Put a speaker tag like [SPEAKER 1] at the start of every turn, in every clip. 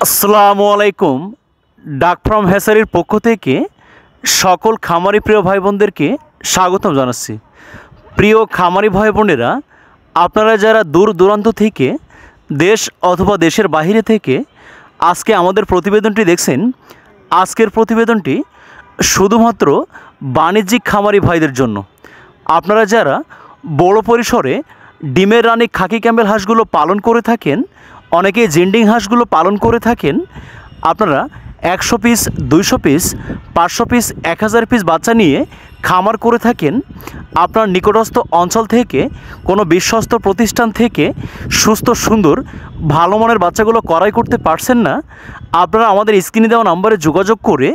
[SPEAKER 1] আসসালামু আলাইকুম। ডাক ফার্ম হ্যাচারির পক্ষ থেকে সকল খামারি প্রিয় ভাই বোনদেরকে স্বাগতম জানাচ্ছি। প্রিয় খামারি ভাই বোনেরা, আপনারা যারা দূর দূরান্ত থেকে দেশ অথবা দেশের বাইরে থেকে আজকে আমাদের প্রতিবেদনটি দেখছেন, আজকের প্রতিবেদনটি শুধুমাত্র বাণিজ্যিক খামারি ভাইদের জন্য। আপনারা যারা বড় পরিসরে ডিমের রানী খাকি ক্যাম্বেল হাঁসগুলো পালন করে থাকেন, অনেকে জিন্ডিং হাঁসগুলো পালন করে থাকেন, আপনারা 100 পিস, 200 পিস, 500 পিস, 1000 পিস বাচ্চা নিয়ে খামার করে থাকেন, আপনার নিকটস্থ অঞ্চল থেকে কোনো বিশ্বস্ত প্রতিষ্ঠান থেকে সুস্থ সুন্দর ভালো মানের বাচ্চাগুলো ক্রয় করতে পারছেন না, আপনারা আমাদের স্ক্রিনে দেওয়া নম্বরে যোগাযোগ করে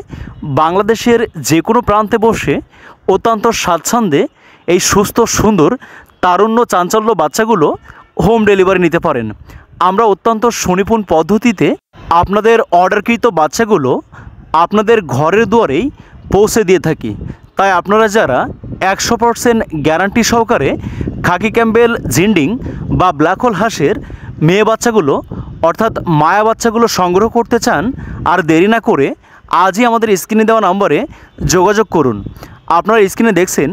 [SPEAKER 1] বাংলাদেশের যে কোনো প্রান্তে বসে অত্যন্ত স্বাচ্ছন্দ্যে এই সুস্থ সুন্দর তারুণ্য চাঞ্চল্য বাচ্চাগুলো হোম ডেলিভারি নিতে পারেন। আমরা অত্যন্ত সুনিপুণ পদ্ধতিতে আপনাদের অর্ডারকৃত বাচ্চাগুলো আপনাদের ঘরের দুয়ারেই পৌঁছে দিয়ে থাকি। তাই আপনারা যারা 100% গ্যারান্টি সহকারে খাকি ক্যাম্বেল, জিন্ডিং বা ব্ল্যাক হোল হাঁসের মেয়ে বাচ্চাগুলো অর্থাৎ মায়া বাচ্চাগুলো সংগ্রহ করতে চান, আর দেরি না করে আজই আমাদের স্ক্রিনে দেওয়া নম্বরে যোগাযোগ করুন। আপনারা স্ক্রিনে দেখছেন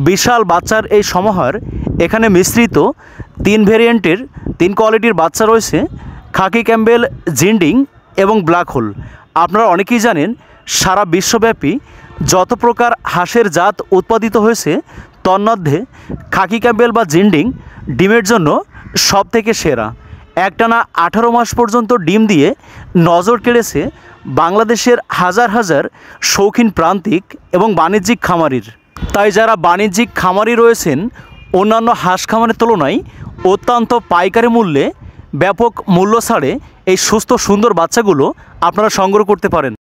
[SPEAKER 1] বিশাল বাচ্চার এই সমাহার। এখানে মিশ্রিত 3 ভেরিয়েন্টের 3 কোয়ালিটির বাচ্চা রয়েছে, খাকি ক্যাম্বেল, জিন্ডিং এবং ব্ল্যাক হোল। আপনারা অনেকেই জানেন সারা বিশ্বব্যাপী যত প্রকার হাঁসের জাত উৎপাদিত হয়েছে তন্মধ্যে খাকি ক্যাম্বেল বা জিন্ডিং ডিমের জন্য সবথেকে সেরা। একটানা 18 মাস পর্যন্ত ডিম দিয়ে নজর কেড়েছে বাংলাদেশের হাজার হাজার শৌখিন প্রান্তিক এবং বাণিজ্যিক খামারির। তাই যারা বাণিজ্যিক খামারি রয়েছেন, অন্যান্য হাঁস খামারের তুলনায় অত্যন্ত পাইকারি মূল্যে ব্যাপক মূল্য ছাড়ে এই সুস্থ সুন্দর বাচ্চাগুলো আপনারা সংগ্রহ করতে পারেন।